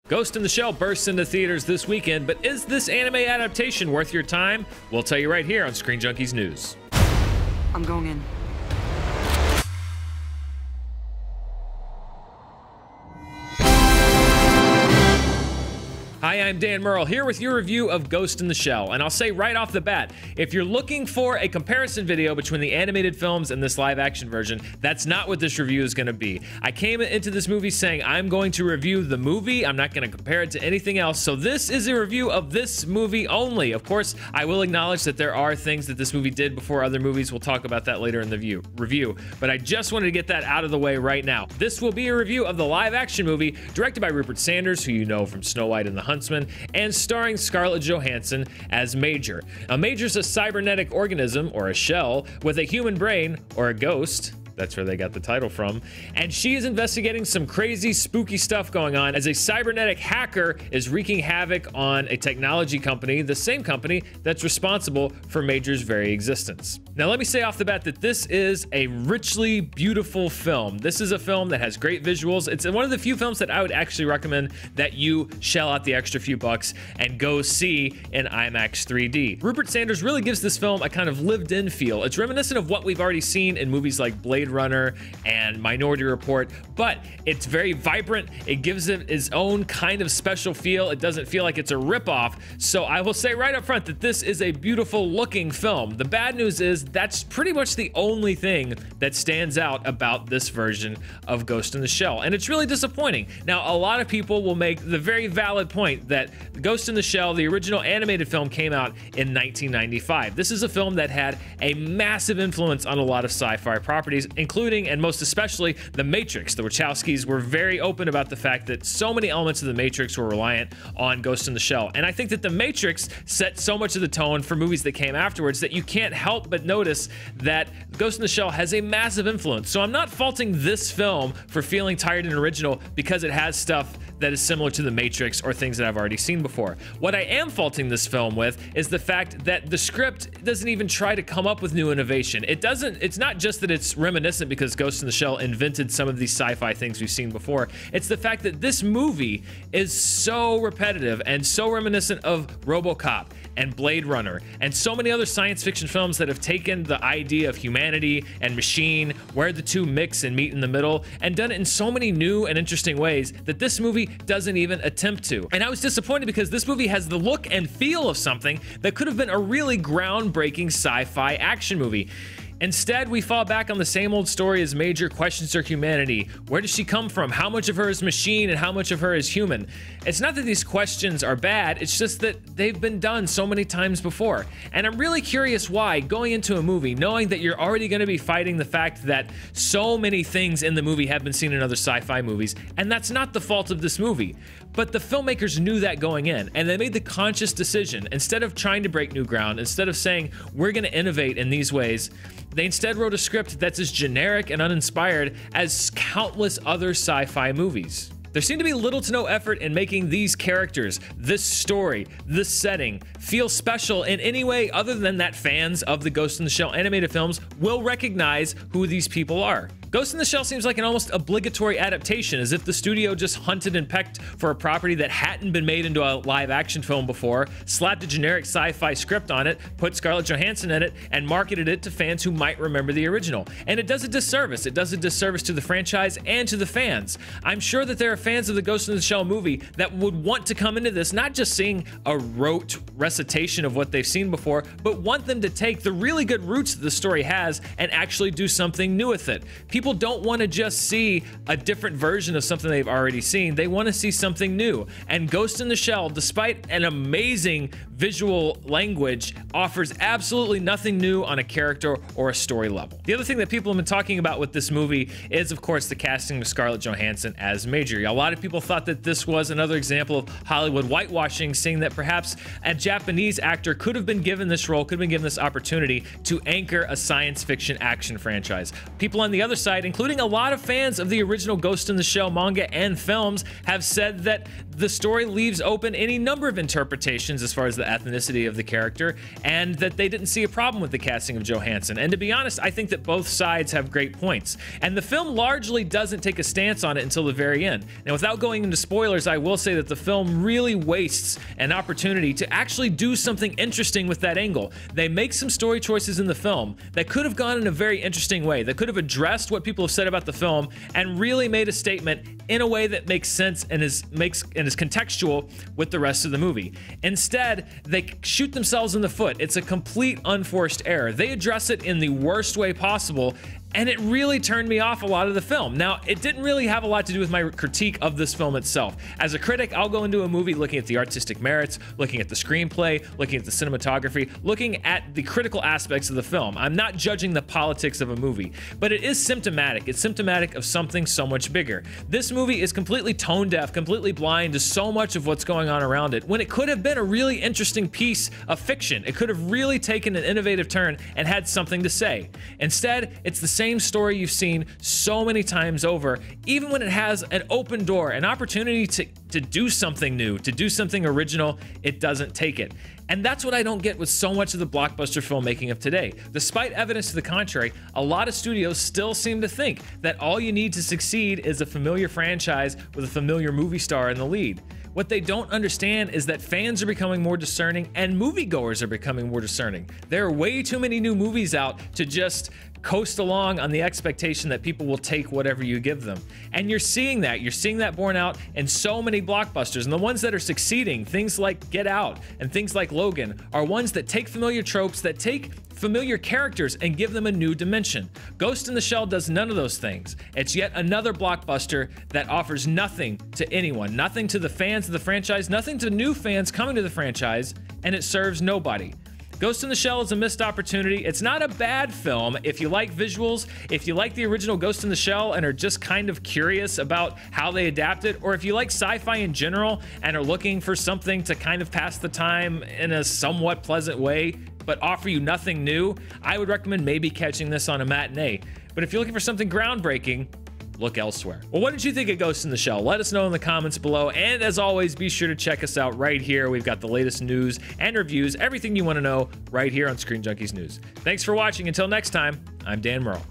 Ghost in the Shell bursts into theaters this weekend, but is this anime adaptation worth your time? We'll tell you right here on Screen Junkies News. I'm going in. Hi, I'm Dan Merle here with your review of Ghost in the Shell, and I'll say right off the bat, if you're looking for a comparison video between the animated films and this live action version, that's not what this review is going to be. I came into this movie saying I'm going to review the movie, I'm not going to compare it to anything else, so this is a review of this movie only. Of course, I will acknowledge that there are things that this movie did before other movies, we'll talk about that later in the review, but I just wanted to get that out of the way right now. This will be a review of the live action movie, directed by Rupert Sanders, who you know from Snow White and the Huntsman, and starring Scarlett Johansson as Major. Now, Major's a cybernetic organism, or a shell, with a human brain, or a ghost. That's where they got the title from. And she is investigating some crazy, spooky stuff going on as a cybernetic hacker is wreaking havoc on a technology company, the same company that's responsible for Major's very existence. Now, let me say off the bat that this is a richly beautiful film. This is a film that has great visuals. It's one of the few films that I would actually recommend that you shell out the extra few bucks and go see in IMAX 3D. Rupert Sanders really gives this film a kind of lived-in feel. It's reminiscent of what we've already seen in movies like Blade Runner and Minority Report, but it's very vibrant. It gives it its own kind of special feel. It doesn't feel like it's a ripoff. So I will say right up front that this is a beautiful looking film. The bad news is that's pretty much the only thing that stands out about this version of Ghost in the Shell, and it's really disappointing. Now, a lot of people will make the very valid point that Ghost in the Shell, the original animated film, came out in 1995. This is a film that had a massive influence on a lot of sci-fi properties, including and most especially The Matrix. The Wachowskis were very open about the fact that so many elements of The Matrix were reliant on Ghost in the Shell. And I think that The Matrix set so much of the tone for movies that came afterwards that you can't help but notice that Ghost in the Shell has a massive influence. So I'm not faulting this film for feeling tired and original because it has stuff that is similar to The Matrix or things that I've already seen before. What I am faulting this film with is the fact that the script doesn't even try to come up with new innovation. It's not just that it's reminiscent because Ghost in the Shell invented some of these sci-fi things we've seen before. It's the fact that this movie is so repetitive and so reminiscent of RoboCop and Blade Runner and so many other science fiction films that have taken the idea of humanity and machine, where the two mix and meet in the middle, and done it in so many new and interesting ways that this movie doesn't even attempt to. And I was disappointed because this movie has the look and feel of something that could have been a really groundbreaking sci-fi action movie. Instead, we fall back on the same old story as Major questions her humanity. Where does she come from? How much of her is machine and how much of her is human? It's not that these questions are bad, it's just that they've been done so many times before. And I'm really curious why, going into a movie, knowing that you're already going to be fighting the fact that so many things in the movie have been seen in other sci-fi movies, and that's not the fault of this movie. But the filmmakers knew that going in, and they made the conscious decision, instead of trying to break new ground, instead of saying, we're going to innovate in these ways, they instead wrote a script that's as generic and uninspired as countless other sci-fi movies. There seemed to be little to no effort in making these characters, this story, this setting, feel special in any way other than that fans of the Ghost in the Shell animated films will recognize who these people are. Ghost in the Shell seems like an almost obligatory adaptation, as if the studio just hunted and pecked for a property that hadn't been made into a live action film before, slapped a generic sci-fi script on it, put Scarlett Johansson in it, and marketed it to fans who might remember the original. And it does a disservice. It does a disservice to the franchise and to the fans. I'm sure that there are fans of the Ghost in the Shell movie that would want to come into this not just seeing a rote recitation of what they've seen before, but want them to take the really good roots that the story has and actually do something new with it. People don't want to just see a different version of something they've already seen. They want to see something new. And Ghost in the Shell, despite an amazing visual language, offers absolutely nothing new on a character or a story level. The other thing that people have been talking about with this movie is, of course, the casting of Scarlett Johansson as Major. A lot of people thought that this was another example of Hollywood whitewashing, saying that perhaps a Japanese actor could have been given this role, could have been given this opportunity to anchor a science fiction action franchise. People on the other side side, including a lot of fans of the original Ghost in the Shell manga and films, have said that the story leaves open any number of interpretations as far as the ethnicity of the character, and that they didn't see a problem with the casting of Johansson. And to be honest, I think that both sides have great points. And the film largely doesn't take a stance on it until the very end. Now, without going into spoilers, I will say that the film really wastes an opportunity to actually do something interesting with that angle. They make some story choices in the film that could have gone in a very interesting way, that could have addressed what people have said about the film and really made a statement in a way that makes sense and is contextual with the rest of the movie. Instead, they shoot themselves in the foot. It's a complete unforced error. They address it in the worst way possible, and it really turned me off a lot of the film. Now, it didn't really have a lot to do with my critique of this film itself. As a critic, I'll go into a movie looking at the artistic merits, looking at the screenplay, looking at the cinematography, looking at the critical aspects of the film. I'm not judging the politics of a movie, but it is symptomatic. It's symptomatic of something so much bigger. This movie is completely tone deaf, completely blind to so much of what's going on around it, when it could have been a really interesting piece of fiction. It could have really taken an innovative turn and had something to say. Instead, it's the same story you've seen so many times over, even when it has an open door, an opportunity to do something new, to do something original, it doesn't take it. And that's what I don't get with so much of the blockbuster filmmaking of today. Despite evidence to the contrary, a lot of studios still seem to think that all you need to succeed is a familiar franchise with a familiar movie star in the lead. What they don't understand is that fans are becoming more discerning and moviegoers are becoming more discerning. There are way too many new movies out to just coast along on the expectation that people will take whatever you give them. And you're seeing that borne out in so many blockbusters. And the ones that are succeeding, things like Get Out and things like Logan, are ones that take familiar tropes, that take familiar characters and give them a new dimension. Ghost in the Shell does none of those things. It's yet another blockbuster that offers nothing to anyone, nothing to the fans of the franchise, nothing to new fans coming to the franchise, and it serves nobody. Ghost in the Shell is a missed opportunity. It's not a bad film if you like visuals, if you like the original Ghost in the Shell and are just kind of curious about how they adapt it, or if you like sci-fi in general and are looking for something to kind of pass the time in a somewhat pleasant way, but offer you nothing new. I would recommend maybe catching this on a matinee. But if you're looking for something groundbreaking, look elsewhere. Well, what did you think of Ghost in the Shell? Let us know in the comments below. And as always, be sure to check us out right here. We've got the latest news and reviews, everything you want to know right here on Screen Junkies News. Thanks for watching. Until next time, I'm Dan Merle.